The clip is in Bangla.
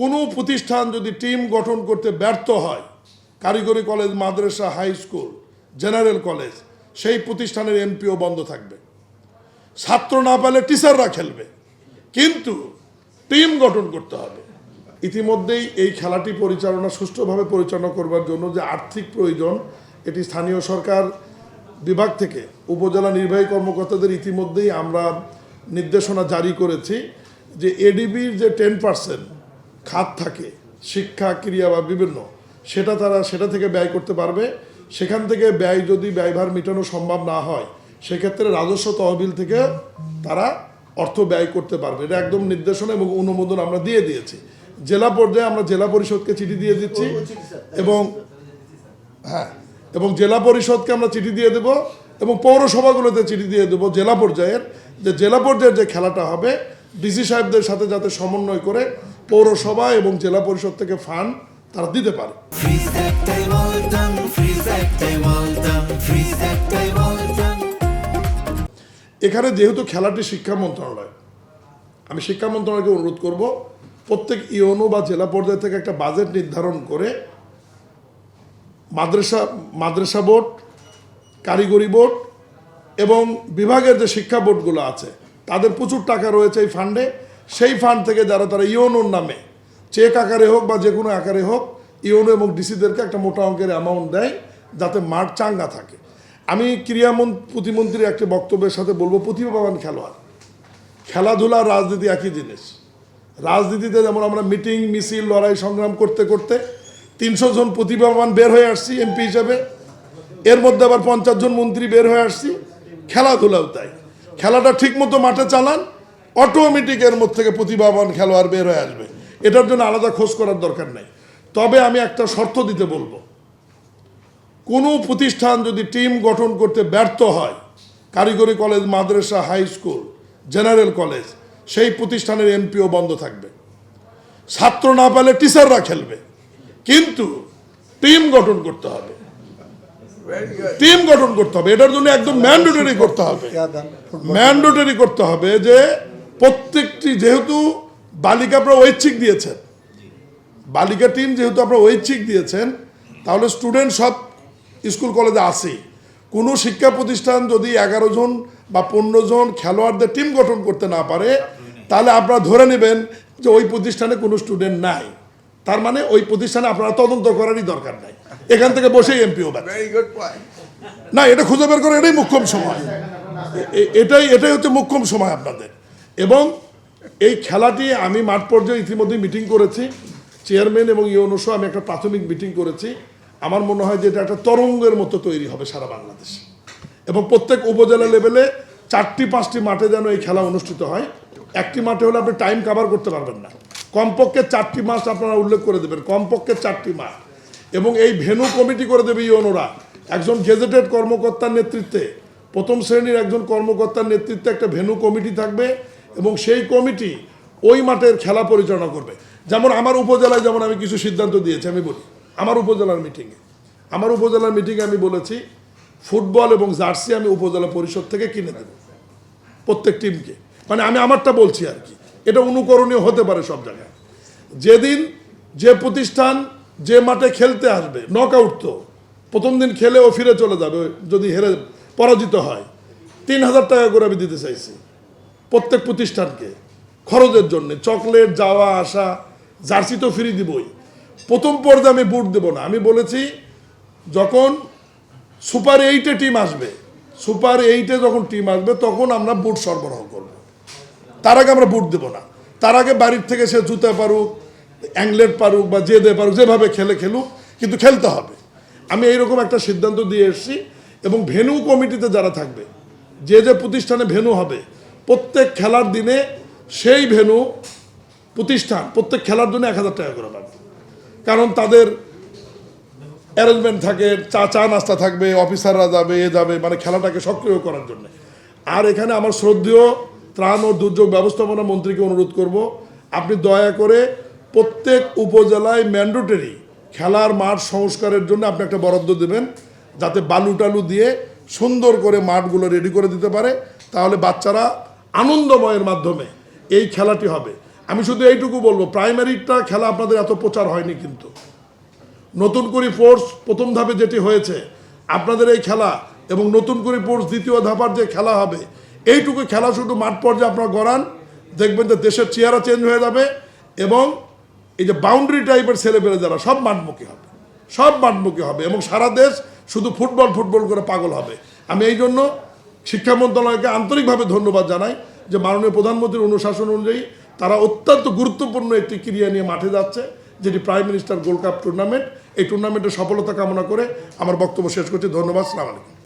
কোনো প্রতিষ্ঠান যদি টিম গঠন করতে ব্যর্থ হয়, কারিগরি কলেজ, মাদ্রাসা, হাই স্কুল, জেনারেল কলেজ, সেই প্রতিষ্ঠানের এনপিও বন্ধ থাকবে। ছাত্র না পেলে টিচাররা খেলবে, কিন্তু টিম গঠন করতে হবে। ইতিমধ্যেই এই খেলাটি সুষ্ঠুভাবে পরিচালনা করবার জন্য যে আর্থিক প্রয়োজন, এটি স্থানীয় সরকার বিভাগ থেকে উপজেলা নির্বাহী কর্মকর্তাদের ইতিমধ্যেই আমরা নির্দেশনা জারি করেছি যে এডিবির যে 10% খাত থাকে শিক্ষা, ক্রিয়া বা বিভিন্ন, সেটা থেকে ব্যয় করতে পারবে। সেখান থেকে যদি ব্যয়ভার মেটানো সম্ভব না হয়, সেক্ষেত্রে রাজস্ব তহবিল থেকে তারা অর্থ ব্যয় করতে পারবে। এটা একদম নির্দেশনা এবং অনুমোদন আমরা দিয়ে দিয়েছি। জেলা পর্যায়ে আমরা জেলা পরিষদকে চিঠি দিয়ে দিচ্ছি এবং জেলা পরিষদকে আমরা চিঠি দিয়ে দেব এবং পৌরসভাগুলোতে চিঠি দিয়ে দেবো জেলা পর্যায়ের যে খেলাটা হবে, ডিসি সাহেবদের সাথে যাতে সমন্বয় করে পৌরসভা এবং জেলা পরিষদ থেকে ফান্ড তারা দিতে পারে। এখানে যেহেতু খেলাটি শিক্ষা মন্ত্রণালয়, আমি শিক্ষা মন্ত্রণালয়কে অনুরোধ করব প্রত্যেক ইউনো বা জেলা পর্যায় থেকে একটা বাজেট নির্ধারণ করে মাদ্রাসা বোর্ড, কারিগরি বোর্ড এবং বিভাগের যে শিক্ষা বোর্ডগুলো আছে তাদের প্রচুর টাকা রয়েছে এই ফান্ডে। সেই ফান্ড থেকে তারা ইউনোর নামে চেক আকারে হোক বা যে কোনো আকারে হোক ইউনো এবং ডিসিদেরকে একটা মোটা অঙ্কের অ্যামাউন্ট দেয়, যাতে মাঠ চাঙ্গা থাকে। আমি প্রতিমন্ত্রীর একটা বক্তব্যের সাথে বলবো, প্রতিভাবান খেলোয়াড়, খেলাধুলা, রাজনীতি একই জিনিস। রাজনীতিতে যেমন আমরা মিটিং, মিছিল, লড়াই সংগ্রাম করতে করতে 300 জন প্রতিভাবান বের হয়ে আসছি এমপি হিসাবে, এর মধ্যে আবার 50 জন মন্ত্রী বের হয়ে আসছি। খেলাধুলাও তাই। খেলাটা ঠিক মতো মাঠে চালান, অটোমেটিক এর মধ্যে থেকে প্রতিভাবান খেলোয়াড় বের হয়ে আসবে। এটার জন্য আলাদা খোঁজ করার দরকার নেই। তবে আমি একটা শর্ত দিতে বলবো, কোনো প্রতিষ্ঠান যদি টিম গঠন করতে ব্যর্থ হয়, কারিগরি কলেজ, মাদ্রাসা, হাই স্কুল, জেনারেল কলেজ, সেই প্রতিষ্ঠানের এনপিও বন্ধ থাকবে। ছাত্র না পেলে টিচাররা খেলবে, কিন্তু টিম গঠন করতে হবে। এটার জন্য একদম ম্যান্ডেটরি করতে হবে যে প্রত্যেকটি, যেহেতু বালিকা আপনারা ঐচ্ছিক দিয়েছেন, বালিকা টিম যেহেতু আপনারা ঐচ্ছিক দিয়েছেন, তাহলে স্টুডেন্ট সব স্কুল কলেজে আসেই। কোনো শিক্ষা প্রতিষ্ঠান যদি 11 জন বা 15 জন খেলোয়াড়দের টিম গঠন করতে না পারে, তাহলে আপনারা ধরে নেবেন যে ওই প্রতিষ্ঠানে কোনো স্টুডেন্ট নাই। তার মানে ওই প্রতিষ্ঠানে আপনারা তদন্ত করারই দরকার নাই, এখান থেকে বসেই এমপিও না, এটা খুঁজে বের করে, এটাই মুখ্যম সময়, এটাই হচ্ছে মুখ্যম সময় আপনাদের। এবং এই খেলাটি আমি মাঠ পর্যায়ে ইতিমধ্যে মিটিং করেছি, চেয়ারম্যান এবং ইউনো সহ আমি একটা প্রাথমিক মিটিং করেছি। আমার মনে হয় যে এটা একটা তরঙ্গের মতো তৈরি হবে সারা বাংলাদেশে, এবং প্রত্যেক উপজেলা লেভেলে 4টি-5টি মাঠে যেন এই খেলা অনুষ্ঠিত হয়। একটি মাঠে হলে আপনি টাইম কভার করতে পারবেন না, কমপক্ষে 4টি মাঠ আপনারা উল্লেখ করে দেবেন, কমপক্ষে 4টি মাঠ। এবং এই ভেন্যু কমিটি করে দেবে ইউনোরা, একজন গেজেটেড কর্মকর্তার নেতৃত্বে, প্রথম শ্রেণীর একজন কর্মকর্তার নেতৃত্বে একটা ভেন্যু কমিটি থাকবে, এবং সেই কমিটি ওই মাঠের খেলা পরিচালনা করবে। যেমন আমার উপজেলায় যেমন আমি কিছু সিদ্ধান্ত দিয়েছি, আমি বলি আমার উপজেলার মিটিংয়ে আমি বলেছি ফুটবল এবং জার্সি আমি উপজেলা পরিষদ থেকে কিনে দেব প্রত্যেক টিমকে। মানে আমি আমারটা বলছি আর কি, এটা অনুকরণীয় হতে পারে সব জায়গায়। যেদিন যে প্রতিষ্ঠান যে মাঠে খেলতে আসবে, নকআউট তো প্রথম দিন খেলে ও ফিরে চলে যাবে, যদি পরাজিত হয় 3000 টাকা করে আমি দিতে চাইছি প্রত্যেক প্রতিষ্ঠানকে খরচের জন্য, চকলেট, যাওয়া আসা, জার্সি তো ফ্রি দিবই। প্রথম পর্যায়ে আমি বুট দেব না, আমি বলেছি যখন সুপার 8-এ টিম আসবে, যখন টিম আসবে তখন আমরা বুট সরবরাহ করব। তার আগে আমরা বুট দেব না। তার আগে বাড়ির থেকে সে জুতা পারুক, অ্যাংলেট পারুক বা পারুক, যেভাবে খেলুক, কিন্তু খেলতে হবে। আমি এইরকম একটা সিদ্ধান্ত দিয়ে এসেছি। এবং ভেন্যু কমিটিতে যারা থাকবে, যে প্রতিষ্ঠানে ভেন্যু হবে, প্রত্যেক খেলার দিনে সেই ভেন্যু প্রতিষ্ঠান প্রত্যেক খেলার জন্য 1000 টাকা করে পাবে। কারণ তাদের অ্যারেঞ্জমেন্ট থাকে, চা নাস্তা থাকবে, অফিসাররা যাবে, মানে খেলাটাকে সক্রিয় করার জন্য। আর এখানে আমার শ্রদ্ধেয় ত্রাণ ও দুর্যোগ ব্যবস্থাপনা মন্ত্রীকে অনুরোধ করব, আপনি দয়া করে প্রত্যেক উপজেলায় ম্যান্ডেটরি খেলার মাঠ সংস্কারের জন্য আপনি একটা বরাদ্দ দেবেন, যাতে বালু টালু দিয়ে সুন্দর করে মাঠগুলো রেডি করে দিতে পারে। তাহলে বাচ্চারা আনন্দময়ের মাধ্যমে এই খেলাটি হবে। আমি শুধু এইটুকু বলবো, প্রাইমারিটা খেলা আপনাদের এত প্রচার হয়নি, কিন্তু নতুন করে ফোর্স প্রথম ধাপে যেটি হয়েছে আপনাদের এই খেলা এবং নতুন করে ফোর্স দ্বিতীয় ধাপার যে খেলা হবে, এইটুকু খেলা শুধু মাঠ পর্যায়ে আপনারা গড়ান, দেখবেন যে দেশের চেহারা চেঞ্জ হয়ে যাবে এবং এই যে বাউন্ডারি টাইপের ছেলেপেলে যারা সব মাঠমুখী হবে, সব মাঠমুখী হবে এবং সারা দেশ শুধু ফুটবল ফুটবল করে পাগল হবে। আমি এই জন্য শিক্ষা মন্ত্রণালয়কে আন্তরিকভাবে ধন্যবাদ জানাই যে মাননীয় প্রধানমন্ত্রীর অনুশাসন অনুযায়ী তারা অত্যন্ত গুরুত্বপূর্ণ একটি ক্রিয়া নিয়ে মাঠে যাচ্ছে, যেটি prime minister gold cup tournament. এই টুর্নামেন্টের সফলতা কামনা করে আমার বক্তব্য শেষ করছি। ধন্যবাদ। আসসালামু আলাইকুম।